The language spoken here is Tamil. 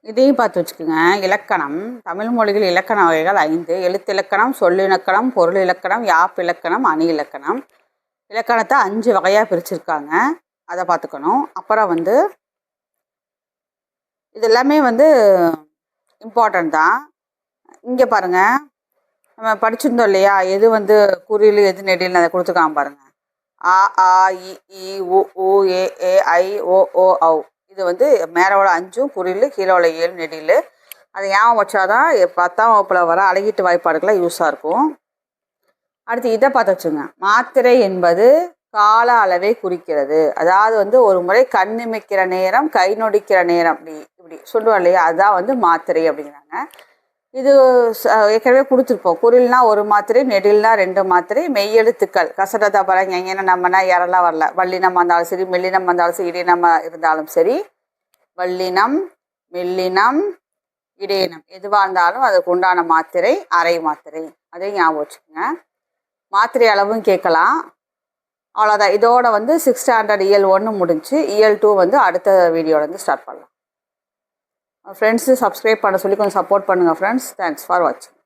இதையும் பார்த்து வச்சுக்கோங்க. இலக்கணம். தமிழ் மொழியில் இலக்கண வகைகள் 5. எழுத்திலக்கணம், சொல்லிலக்கணம், பொருள் இலக்கணம், யாப்பு இலக்கணம், அணி இலக்கணம். இலக்கணத்தை 5 வகையாக பிரிச்சிருக்காங்க. அதை பார்த்துக்கணும். அப்புறம் இது எல்லாமே இம்பார்ட்டன்ட் தான். இங்கே பாருங்கள், நம்ம படிச்சிருந்தோம் இல்லையா, எது குறில் எது நெடில்னு அதை கொடுத்துருக்காங்க பாருங்கள். ஆ, ஆ, இ, ஈ, உ, ஊ, ஏ, ஏ, ஐ, ஓ, ஓ, ஔ. இது மேலோட 5 குறில், கீழே உள்ள 7 நெடில். அதை ஞாபகம் வச்சாதான் 10ஆம் வகுப்பில் வர அழகீட்டு வாய்ப்பாடுகளாக யூஸாக இருக்கும். அடுத்து இதை பார்த்து வச்சுங்க. மாத்திரை என்பது கால அளவை குறிக்கிறது. அதாவது ஒரு முறை கண் இமைக்கிற நேரம், கை நொடிக்கிற நேரம், இப்படி சொல்லுவோம் இல்லையா, அதுதான் மாத்திரை அப்படிங்கிறாங்க. இது ஏற்கனவே கொடுத்துருப்போம். குறில்னா 1 மாத்திரை, நெடில்னா 2 மாத்திரை, மெய்யெழுத்துக்கள் கசடத்தை பரங்க எங்கன்னா நம்மனா யாரெல்லாம் வரல, வல்லினம் வந்தாலும் சரி, மெல்லினம் வந்தாலும் சரி, இடையினம் இருந்தாலும் சரி, வல்லினம், மெல்லினம், இடையினம் எதுவாக இருந்தாலும் அதுக்கு உண்டான மாத்திரை அரை மாத்திரை. அதையும் ஞாபகம் வச்சுக்கோங்க. மாத்திரை அளவும் கேட்கலாம். அவ்வளோதான். இதோட 6th ஸ்டாண்டர்ட் இயல் 1 முடிஞ்சு. இயல் 2 அடுத்த வீடியோலேருந்து ஸ்டார்ட் பண்ணலாம். ஃப்ரெண்ட்ஸு சப்ஸ்கிரைப் பண்ண சொல்லி கொஞ்சம் சப்போர்ட் பண்ணுங்கள் ஃப்ரெண்ட்ஸ். தேங்க்ஸ் ஃபார் வாட்சிங்.